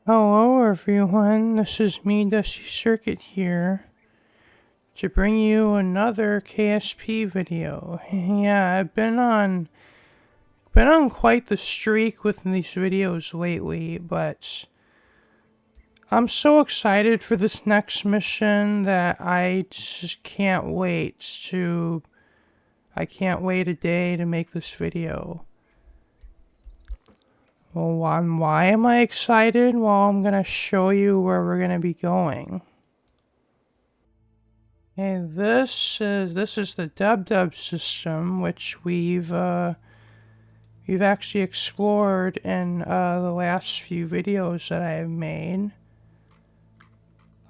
Hello everyone, this is me, Dusty Circuit here, to bring you another KSP video. Yeah, I've been on quite the streak with these videos lately, but I'm so excited for this next mission that I just can't wait a day to make this video. Well, why am I excited? Well, I'm gonna show you where we're gonna be going. And this is the Debdeb system, which we've actually explored in the last few videos that I have made.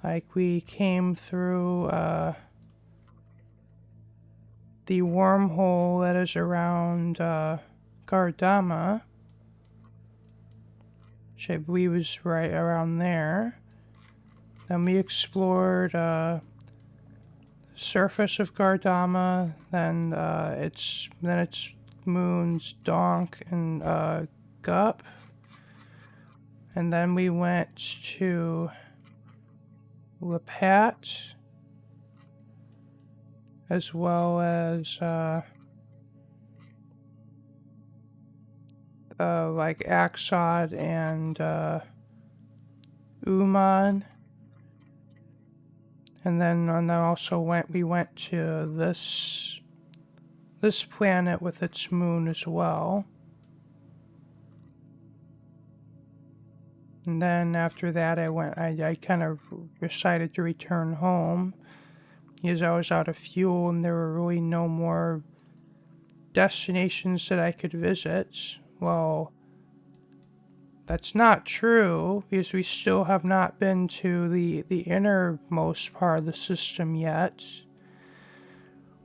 Like we came through the wormhole that is around Gardama, which I believe is right around there. Then we explored surface of Gardama, then its moons Donk and Gup, and then we went to Lepat, as well as like Axod and Uman. And then we went to this planet with its moon as well. And then after that I kind of decided to return home because I was out of fuel and there were really no more destinations that I could visit. Well, that's not true, because we still have not been to the innermost part of the system yet.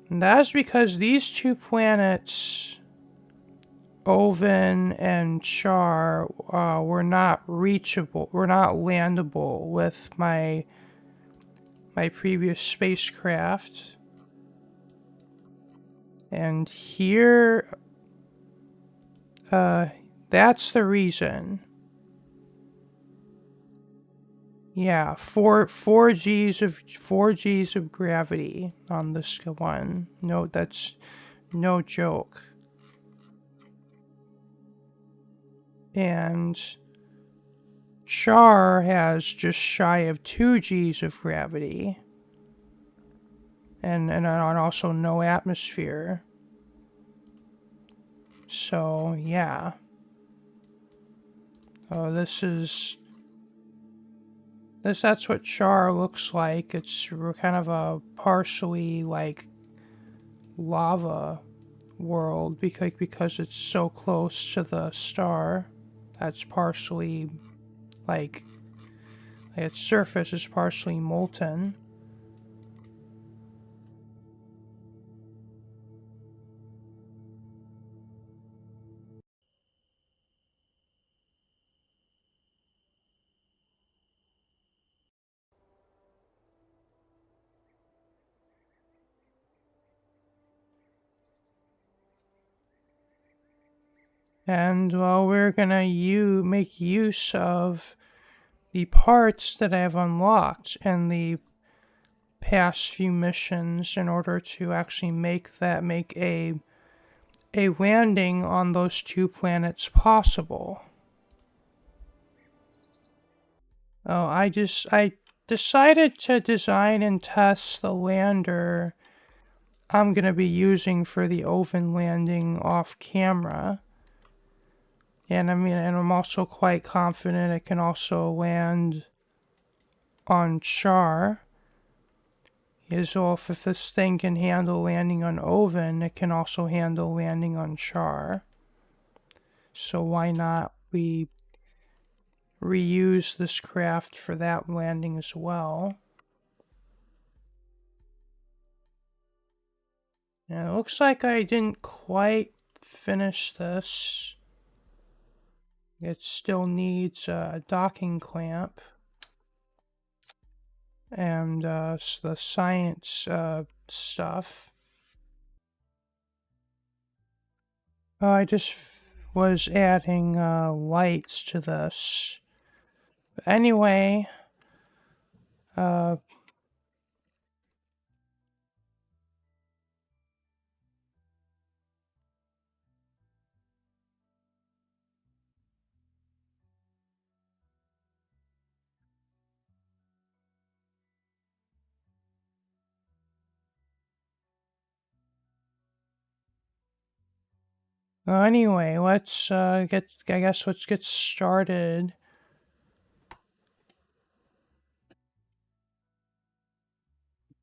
And that's because these two planets, Ovin and Char, were not reachable, were not landable with my previous spacecraft. And here, that's the reason. Yeah, four Gs of gravity on this one. No, that's no joke. And Char has just shy of 2 Gs of gravity. And also no atmosphere. So, yeah. Oh, that's what Char looks like. It's kind of a partially, like, lava world because it's so close to the star. That's partially, like its surface is partially molten. And well, we're gonna make use of the parts that I've unlocked in the past few missions in order to actually make a landing on those two planets possible. Oh, I decided to design and test the lander I'm gonna be using for the Ovin landing off camera. And I'm also quite confident it can also land on Char. So if this thing can handle landing on Ovin, it can also handle landing on Char. So why not we reuse this craft for that landing as well? And it looks like I didn't quite finish this. It still needs a docking clamp and the science stuff. I just was adding lights to this Anyway, let's let's get started.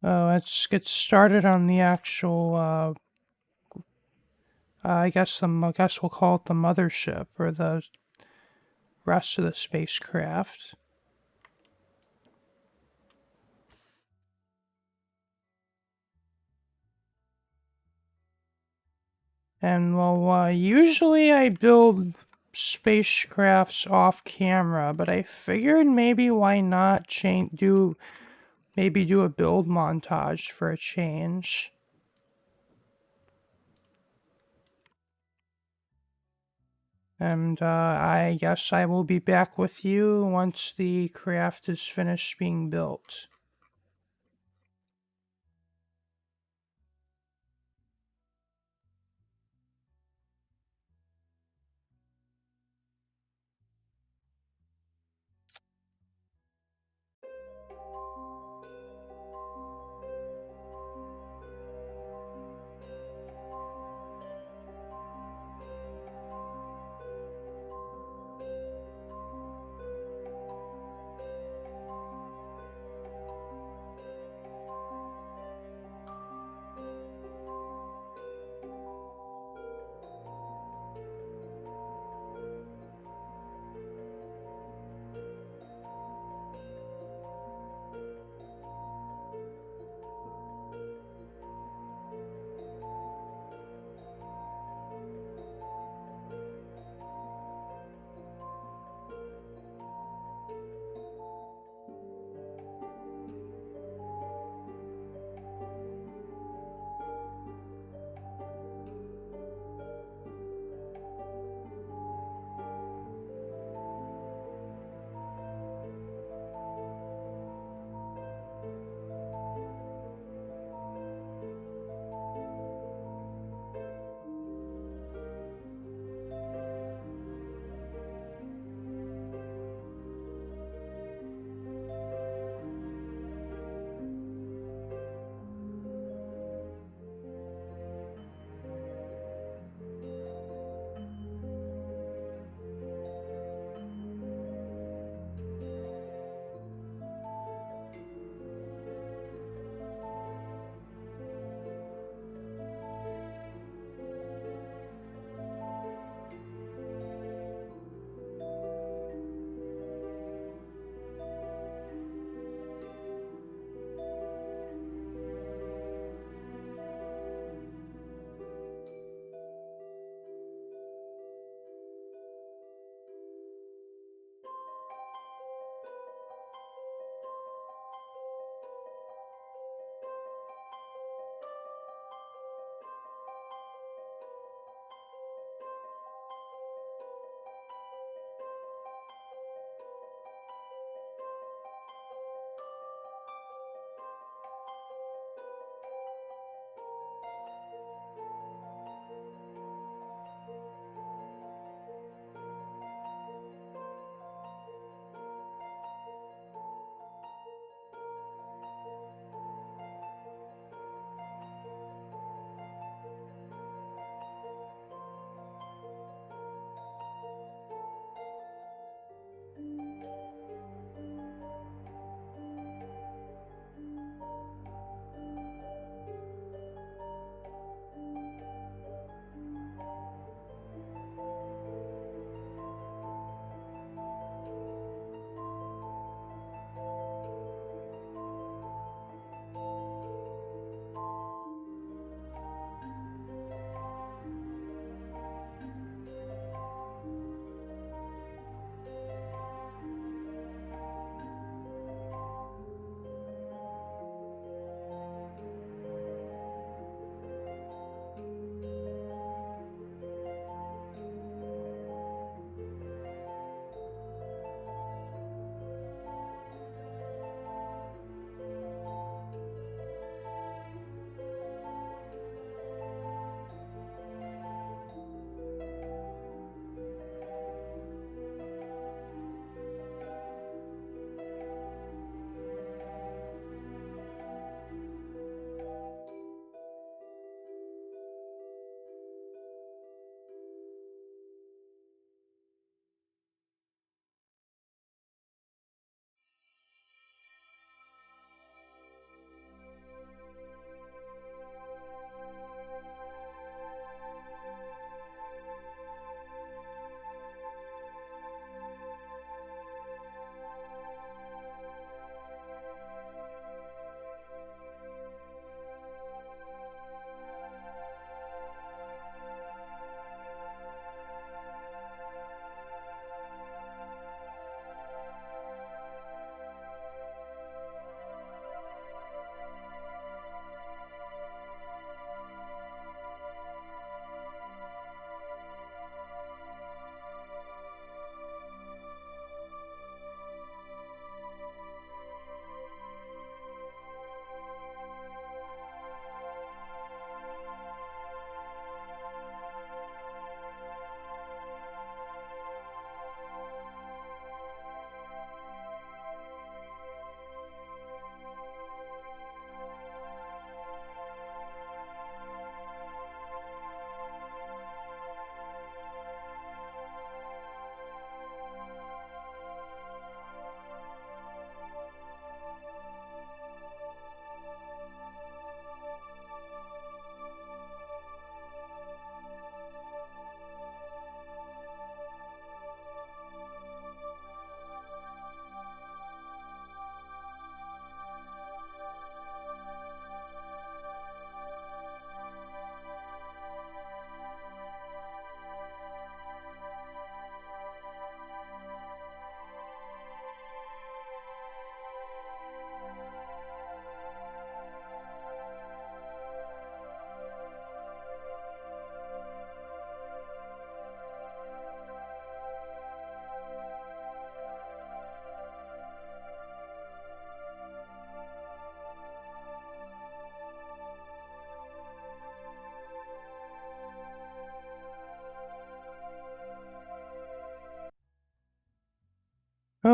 Let's get started on the actual, I guess we'll call it the mothership or the rest of the spacecraft. And well, usually I build spacecrafts off camera, but I figured maybe why not do a build montage for a change. And I guess I will be back with you once the craft is finished being built.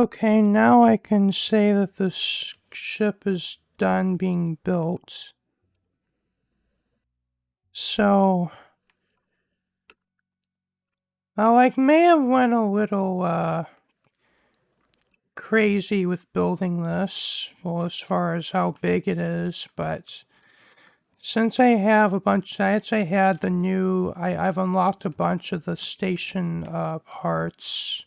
Okay, now I can say that the ship is done being built. So, I may have went a little, crazy with building this, well, as far as how big it is, but since I have a bunch, since I had the new, I've unlocked a bunch of the station parts.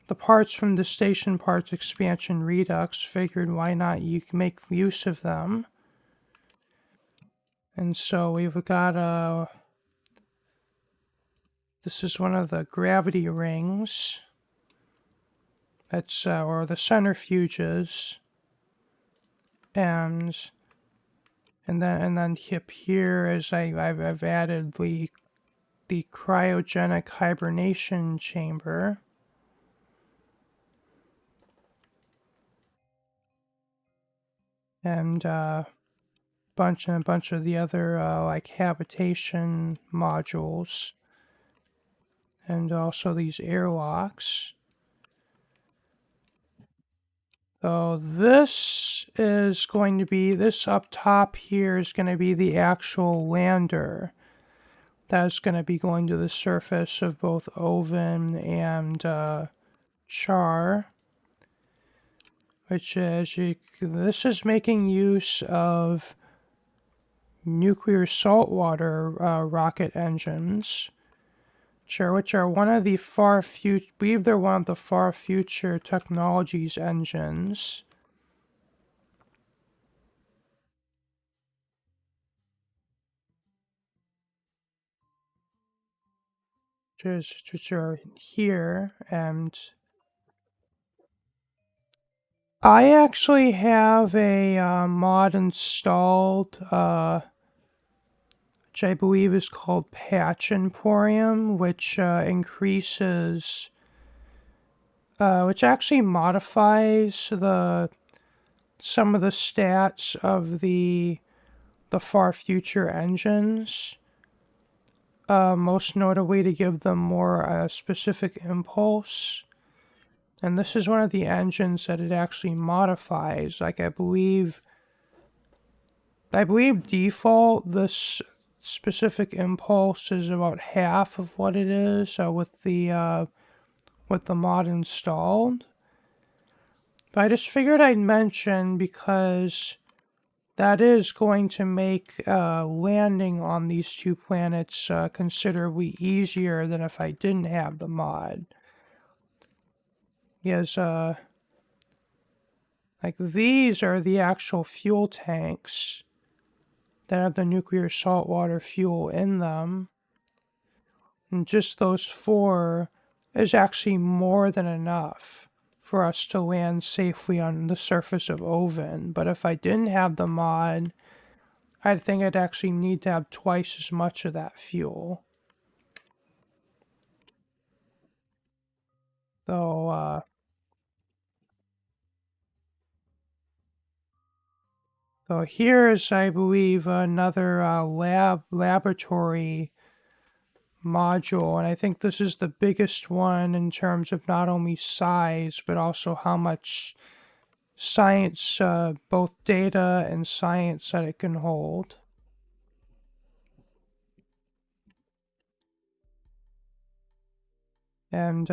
The parts from the station parts expansion Redux, figured why not you can make use of them. And so we've got this is one of the gravity rings. That's or the centrifuges, and then up here is I've added the cryogenic hibernation chamber. And a bunch of the other like habitation modules, and also these airlocks. So this is going to be, this up top here is going to be the actual lander. That's going to be going to the surface of both Ovin and Char. Which is, this is making use of nuclear saltwater rocket engines, which are one of the far future, believe they're one of the far future technologies engines. Which are here, and I actually have a mod installed, which I believe is called Patch Emporium, which increases, which actually modifies some of the stats of the far future engines. Most notably to give them more specific impulse. And this is one of the engines that it actually modifies. Like I believe default this specific impulse is about half of what it is with the mod installed. But I just figured I'd mention, because that is going to make landing on these two planets considerably easier than if I didn't have the mod. Yes, like these are the actual fuel tanks that have the nuclear saltwater fuel in them. And just those 4 is actually more than enough for us to land safely on the surface of Ovin. But if I didn't have the mod, I think I'd actually need to have twice as much of that fuel. So, here's, I believe, another laboratory module, and I think this is the biggest one in terms of not only size, but also how much science, both data and science, that it can hold. And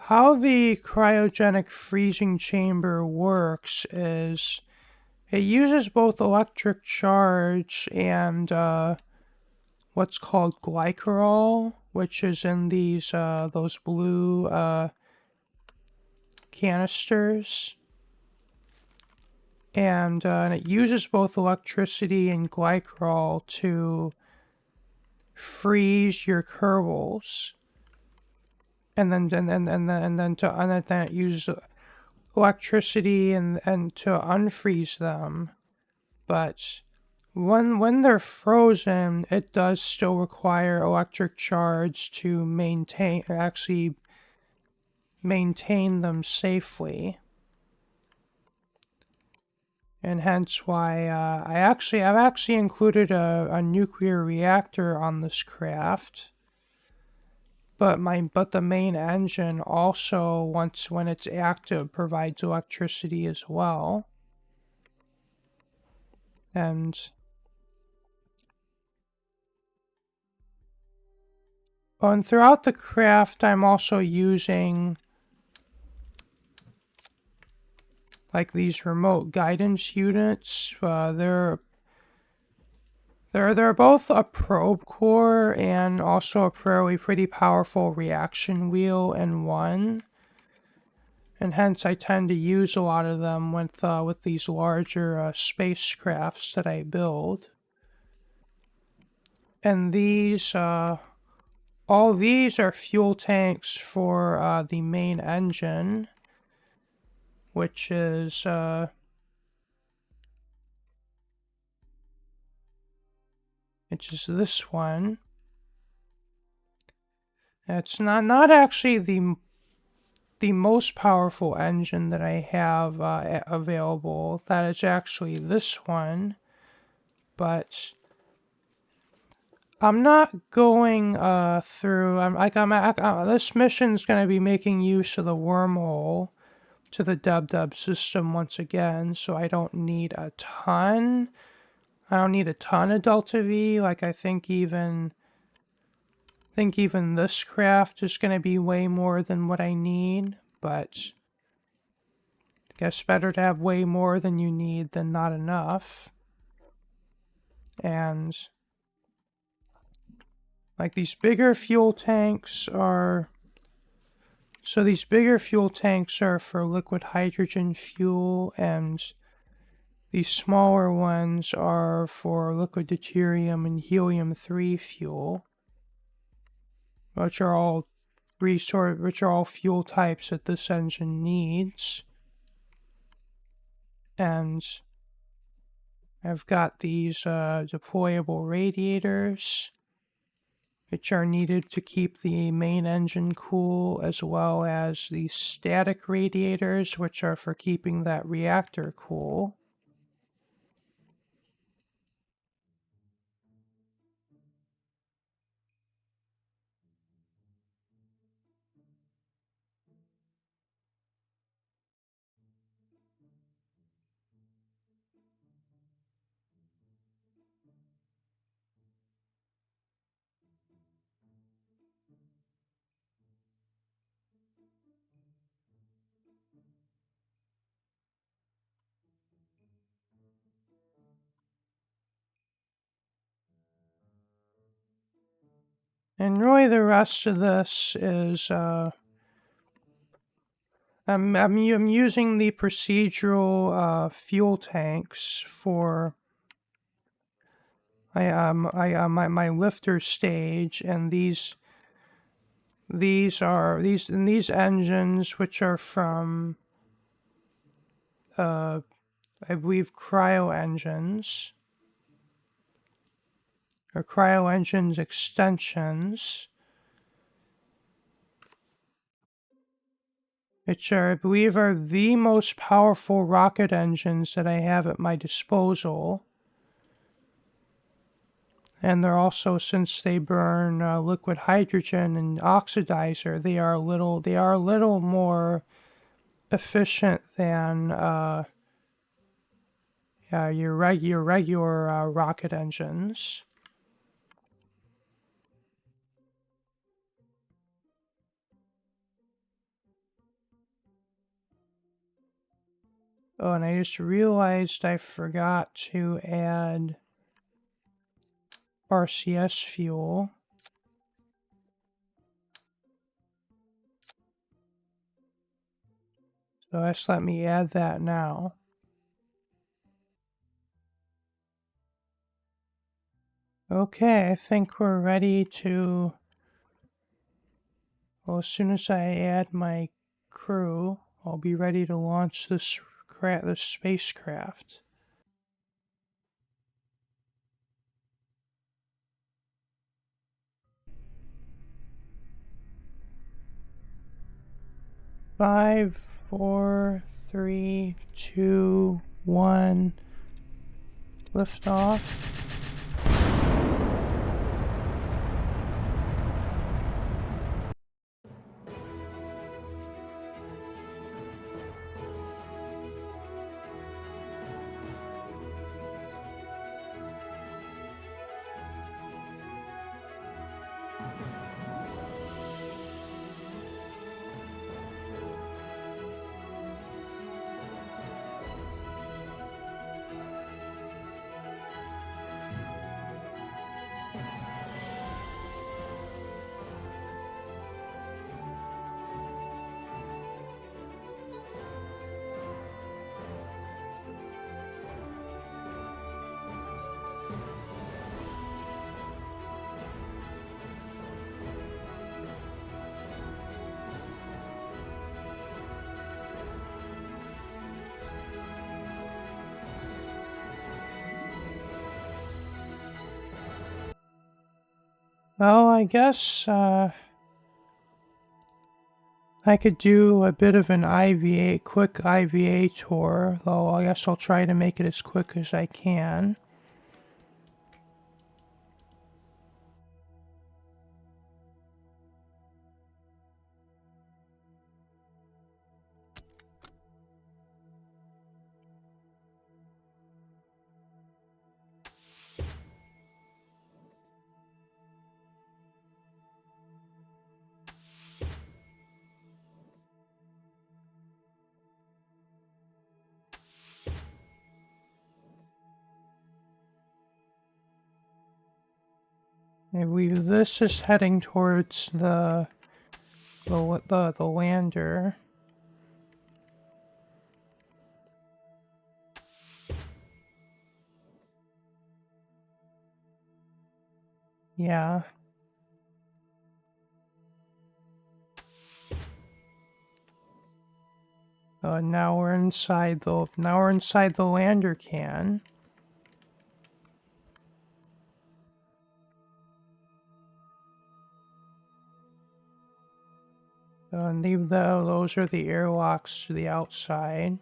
how the cryogenic freezing chamber works is it uses both electric charge and what's called glycerol, which is in these those blue canisters. And it uses both electricity and glycerol to freeze your Kerbals, and then it uses electricity and to unfreeze them. But when they're frozen, it does still require electric charge to maintain them safely. And hence why I've actually included a nuclear reactor on this craft. but the main engine also, when it's active, provides electricity as well. And throughout the craft, I'm also using like these remote guidance units. They're both a probe core and also a pretty powerful reaction wheel in one. And hence I tend to use a lot of them with these larger spacecrafts that I build. And all these are fuel tanks for the main engine, which is this one. It's not actually the most powerful engine that I have available. That is actually this one, but I'm not going through. This mission's going to be making use of the wormhole to the Debdeb system once again, so I don't need a ton. I don't need a ton of Delta V. Like I think even this craft is going to be way more than what I need, but I guess better to have way more than you need than not enough. And like these bigger fuel tanks are... So these bigger fuel tanks are for liquid hydrogen fuel, and these smaller ones are for liquid deuterium and helium-3 fuel, which are all fuel types that this engine needs. And I've got these deployable radiators, which are needed to keep the main engine cool, as well as the static radiators, which are for keeping that reactor cool. And really the rest of this is, I'm using the procedural fuel tanks for my lifter stage, and these engines, which are from I believe cryo engines or cryo engines extensions, which are, I believe, are the most powerful rocket engines that I have at my disposal. And they're also, since they burn liquid hydrogen and oxidizer, they are a little more efficient than your regular rocket engines. Oh, and I just realized I forgot to add RCS fuel. So just let me add that now. Okay, I think we're ready to... Well, as soon as I add my crew, I'll be ready to launch this spacecraft. Five, 4, 3, 2, 1. Lift off. Well, I guess, I could do a bit of an quick IVA tour, though I guess I'll try to make it as quick as I can. Maybe this is heading towards the lander. Yeah. Now we're inside the lander can. And those are the airlocks to the outside.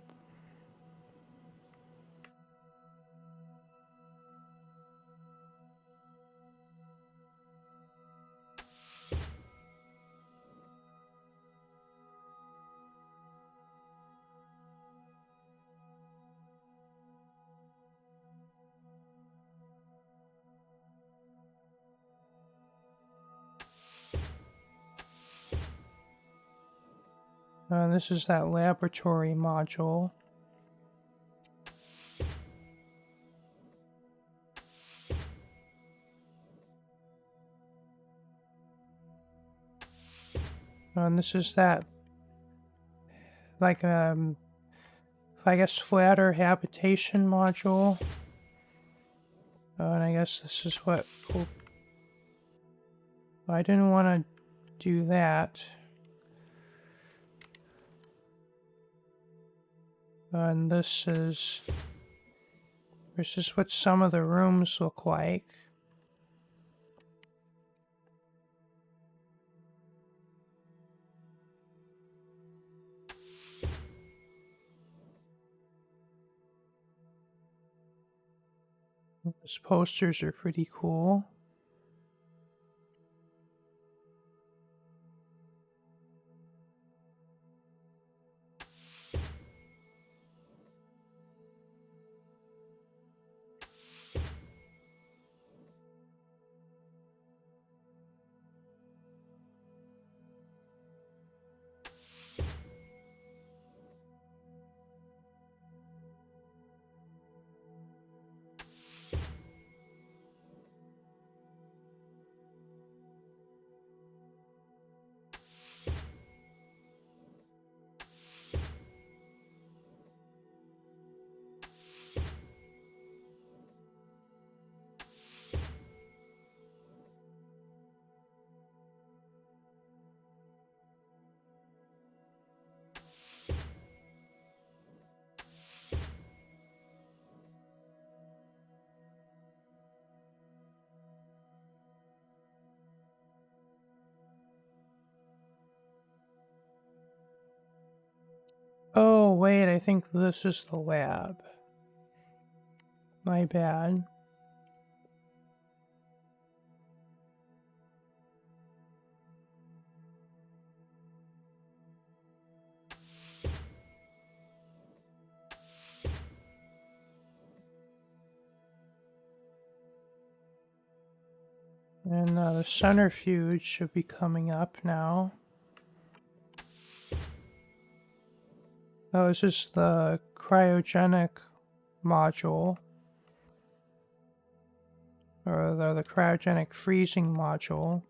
This is that laboratory module. And this is that, like, I guess flatter habitation module. And I guess this is what... Oh, I didn't want to do that. And this is what some of the rooms look like. Those posters are pretty cool. Oh, wait, I think this is the lab. My bad. And the centrifuge should be coming up now. Oh, this is the cryogenic module. Or the cryogenic freezing module.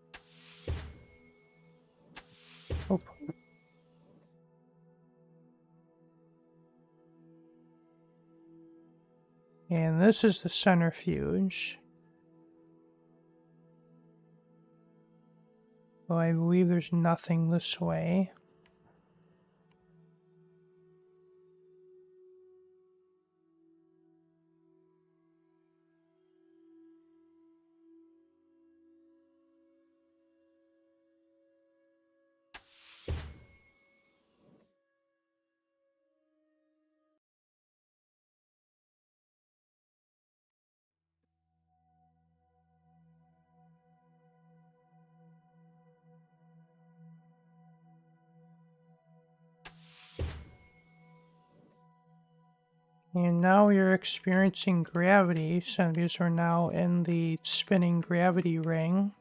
Oh. And this is the centrifuge. Well, I believe there's nothing this way. And now you're experiencing gravity, so because we're now in the spinning gravity ring.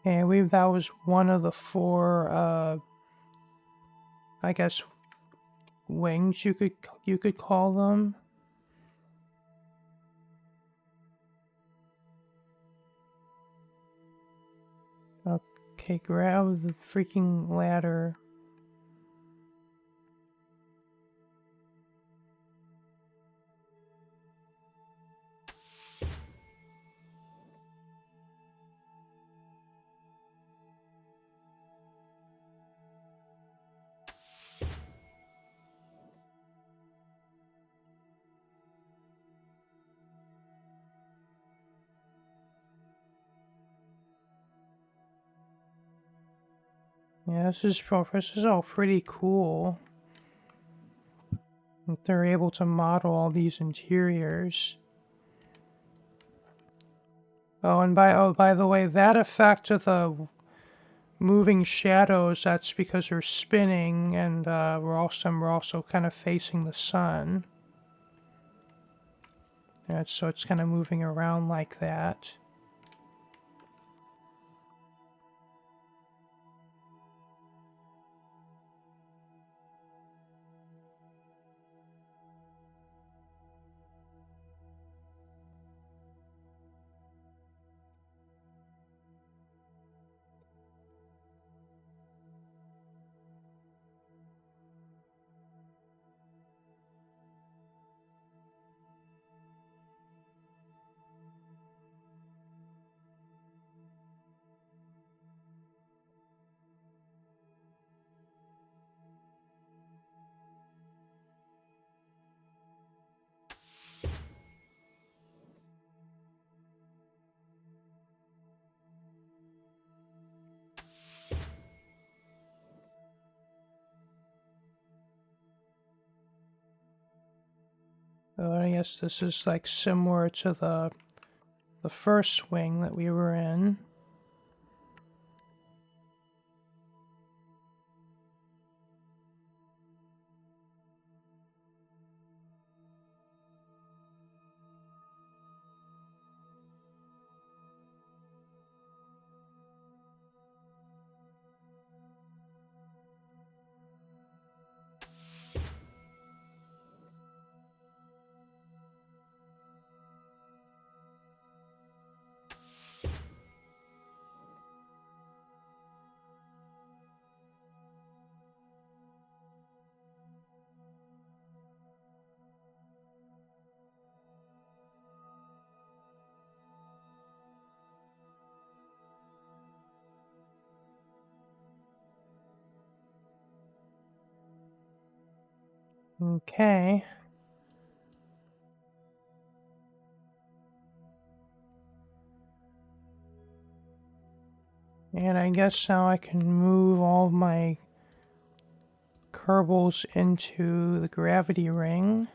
And I believe that was one of the four, I guess, wings you could call them. Okay, grab the freaking ladder. Yeah, this is all pretty cool. They're able to model all these interiors. Oh, and by the way, that effect of the moving shadows, that's because we're spinning, and we're also kind of facing the sun. And so it's kind of moving around like that. So I guess this is like similar to the first swing that we were in. Okay. And I guess now I can move all of my Kerbals into the gravity ring.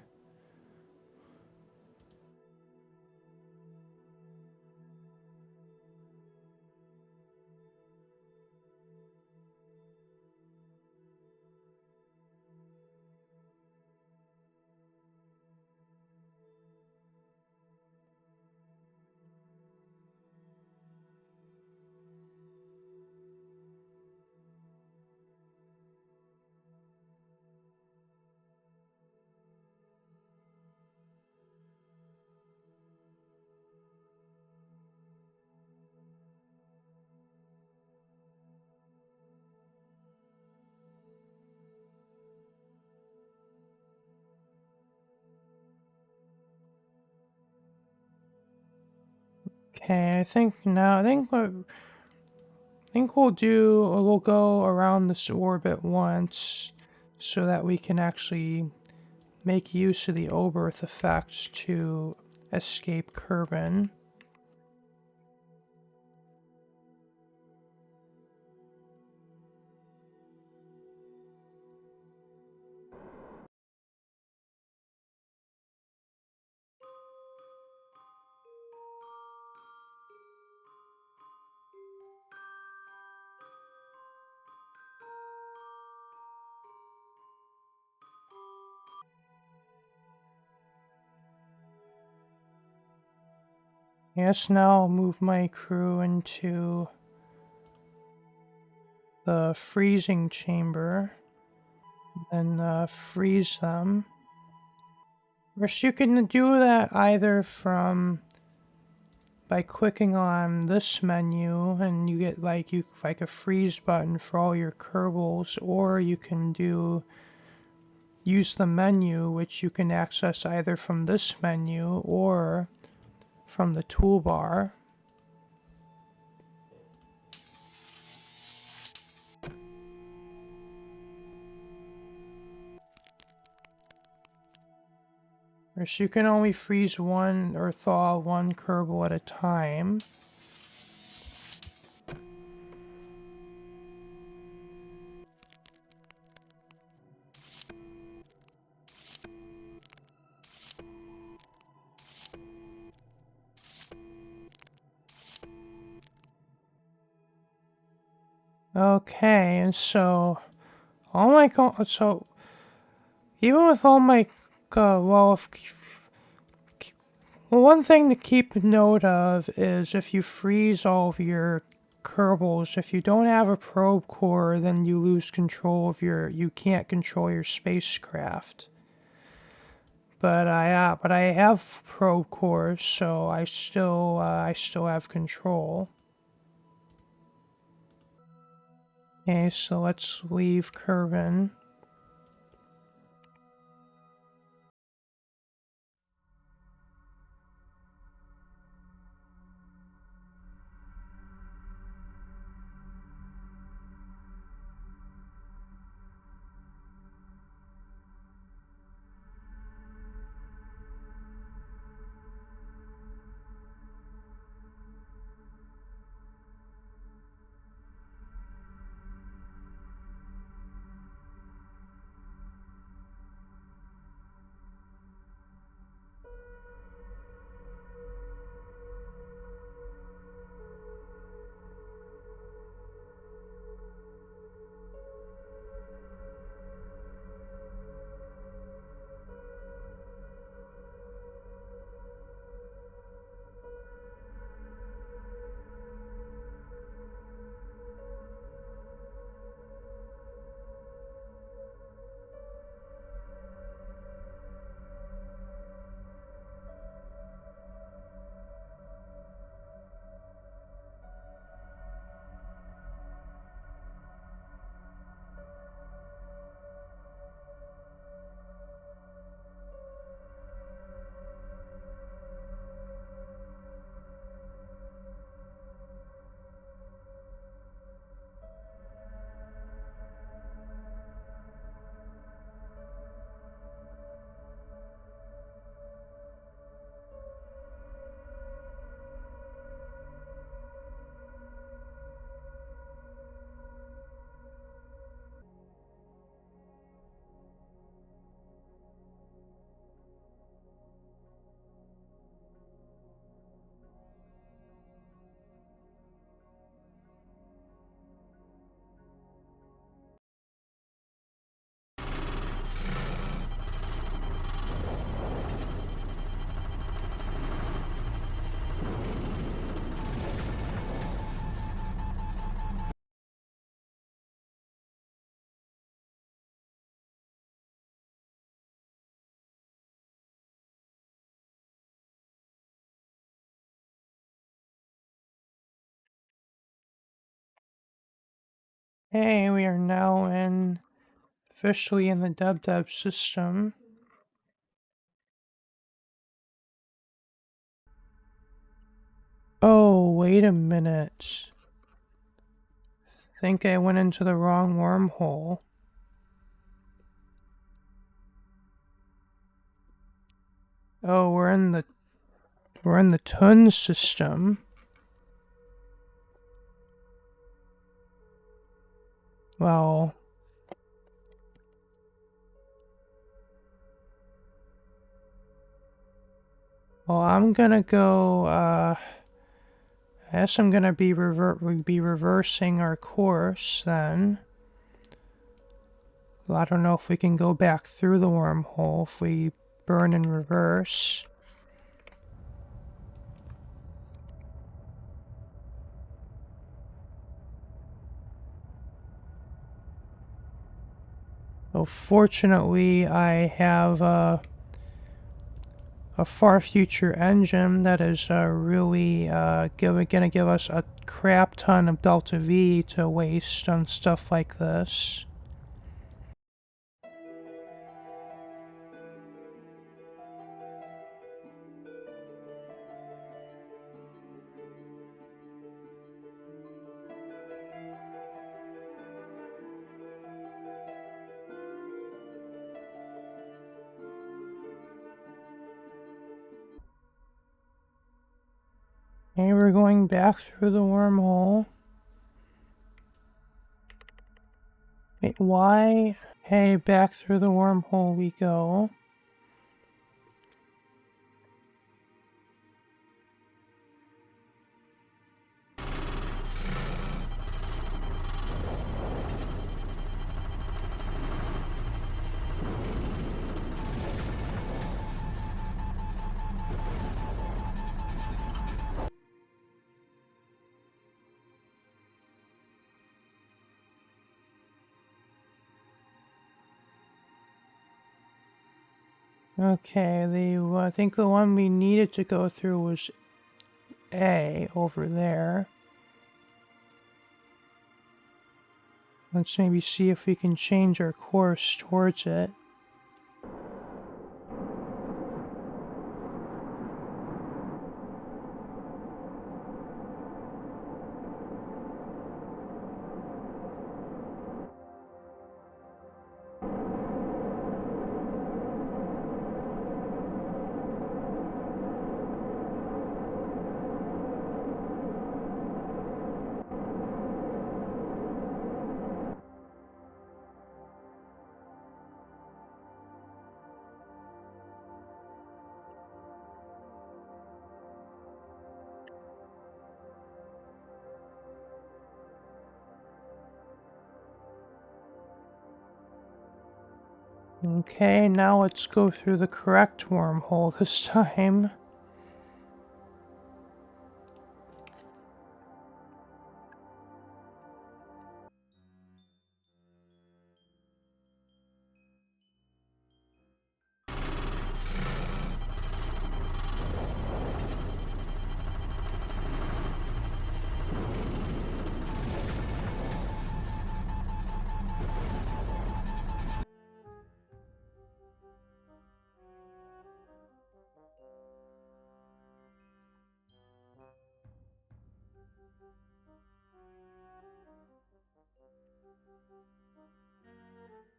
Okay, I think now, we'll go around this orbit once so that we can actually make use of the Oberth effect to escape Kerbin. Yes, now I'll move my crew into the freezing chamber and freeze them. Of course, you can do that either by clicking on this menu and you get like a freeze button for all your Kerbals, or you can use the menu, which you can access either from this menu or from the toolbar. Or so you can only freeze one or thaw one Kerbal at a time. Okay, and so even with all my one thing to keep note of is if you freeze all of your Kerbals, if you don't have a probe core, then you lose control of you can't control your spacecraft. But I have probe cores, so I still have control. Okay, so let's leave Kerbin. Hey, we are now officially in the Debdeb system. Oh, wait a minute. Think I went into the wrong wormhole. Oh, we're in the Tun system. Well, I'm gonna go, I guess I'm gonna be reversing our course then. Well, I don't know if we can go back through the wormhole if we burn in reverse. Well, fortunately, I have a far future engine that is really gonna give us a crap ton of Delta V to waste on stuff like this. Okay, we're going back through the wormhole. Wait, why? Hey, back through the wormhole we go. Okay, I think the one we needed to go through was A over there. Let's maybe see if we can change our course towards it. Okay, now let's go through the correct wormhole this time.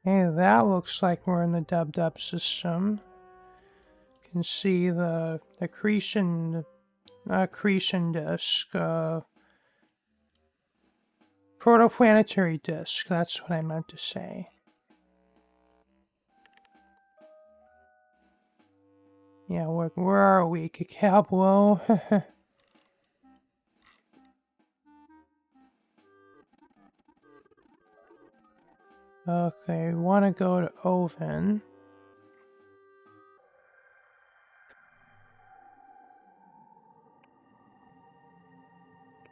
Hey, that looks like we're in the Debdeb system. You can see the accretion disk, protoplanetary disk, that's what I meant to say. Yeah, where are we? Cacablo? Okay, we want to go to Ovin.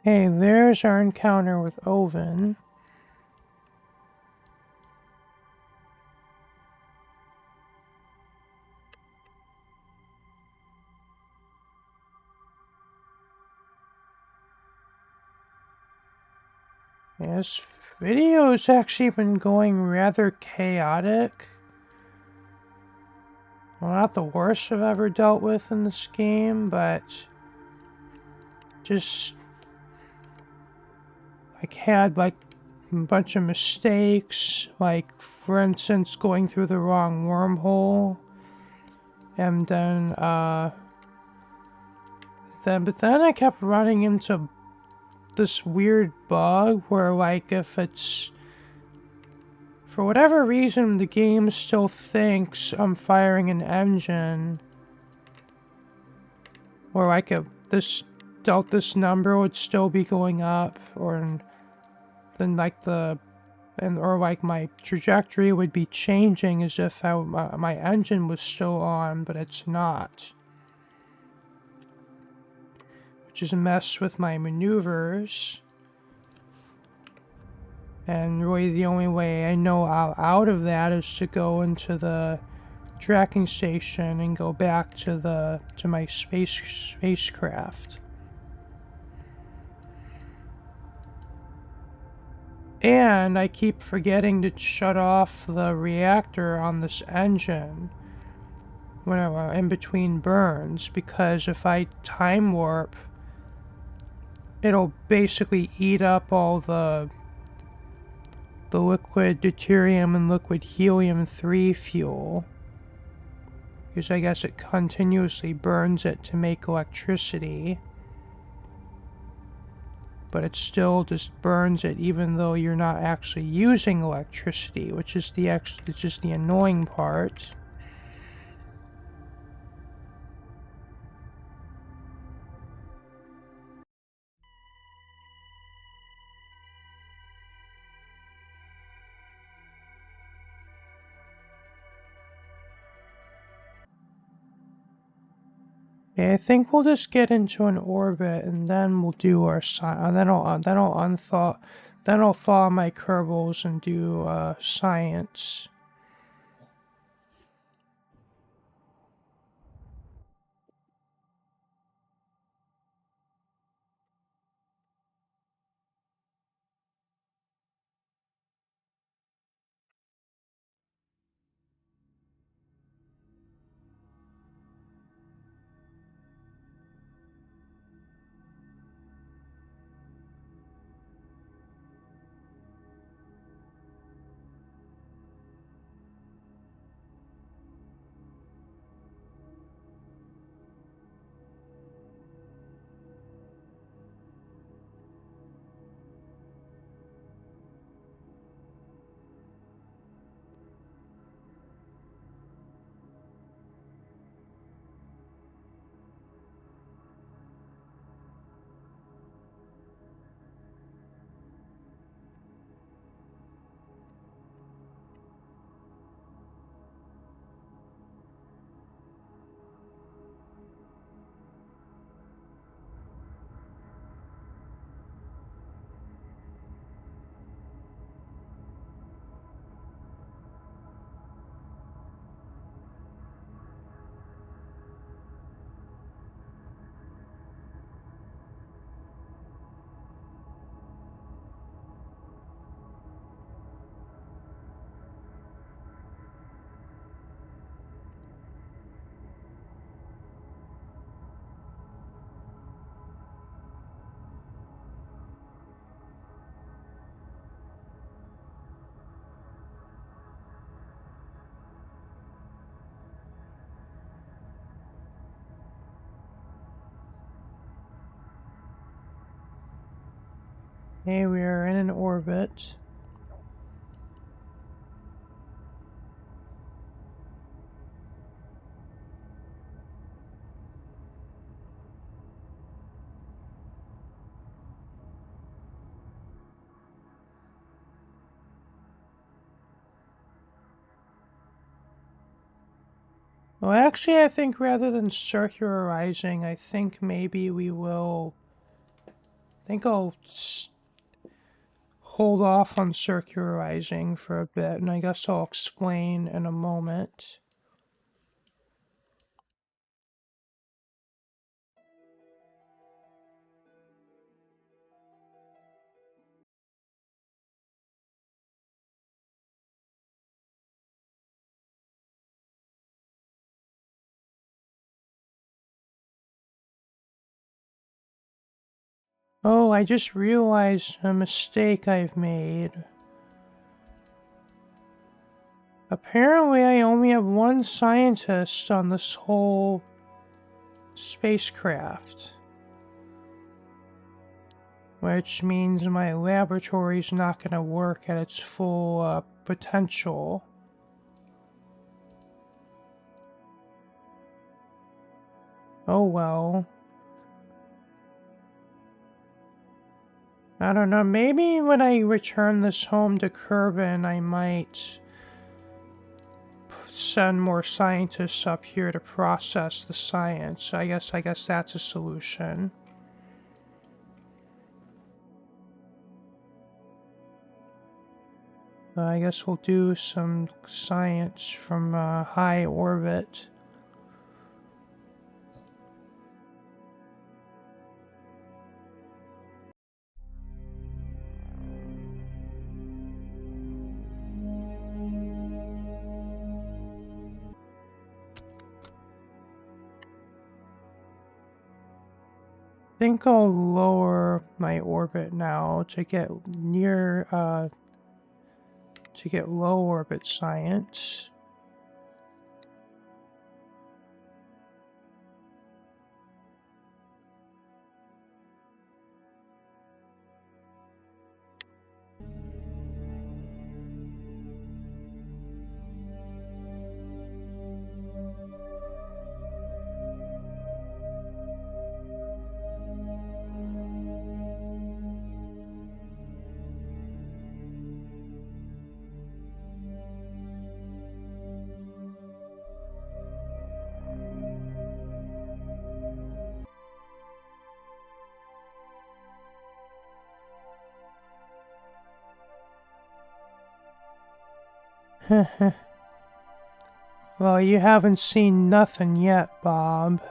Hey, there's our encounter with Ovin. Yeah, this video's actually been going rather chaotic. Well, not the worst I've ever dealt with in this game, but just like had like a bunch of mistakes, like for instance going through the wrong wormhole, and then I kept running into this weird bug where like if it's for whatever reason the game still thinks I'm firing an engine, or like if this number would still be going up, or then like or like my trajectory would be changing as if my engine was still on, but it's not, which is a mess with my maneuvers. And really the only way I know out of that is to go into the tracking station and go back to my spacecraft. And I keep forgetting to shut off the reactor on this engine when I'm in between burns, because if I time warp, it'll basically eat up all the liquid deuterium and liquid helium-3 fuel, because I guess it continuously burns it to make electricity, but it still just burns it even though you're not actually using electricity, which is the annoying part. Yeah, I think we'll just get into an orbit and then we'll do our then I'll thaw my Kerbals and do science. Okay, we are in an orbit. Well, actually, I think rather than circularizing, I think maybe we will. I think I'll hold off on circularizing for a bit, and I guess I'll explain in a moment. Oh, I just realized a mistake I've made. Apparently, I only have one scientist on this whole spacecraft. Which means my laboratory's not going to work at its full potential. Oh well. I don't know, maybe when I return this home to Kerbin, I might send more scientists up here to process the science. I guess that's a solution. I guess we'll do some science from high orbit. I think I'll lower my orbit now to get near, to get low orbit science. Well, you haven't seen nothing yet, Bob.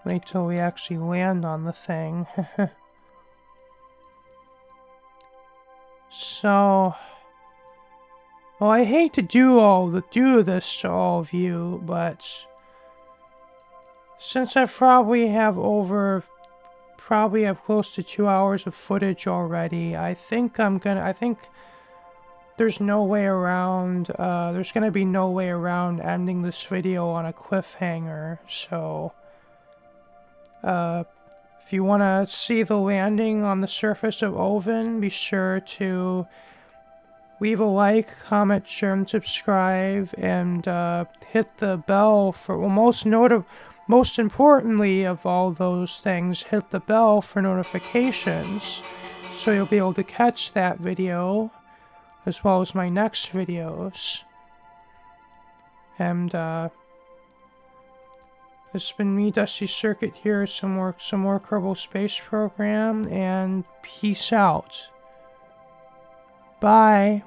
Wait till we actually land on the thing. So, well, I hate to do this to all of you, but since I probably have close to 2 hours of footage already, I think there's no way around, there's gonna be no way around ending this video on a cliffhanger, so, if you want to see the landing on the surface of Ovin, be sure to leave a like, comment, share, and subscribe, and hit the bell for, well, most importantly of all those things, hit the bell for notifications, so you'll be able to catch that video, as well as my next videos. And, this has been me, Dusty Circuit, here, some more Kerbal Space Program, and peace out. Bye.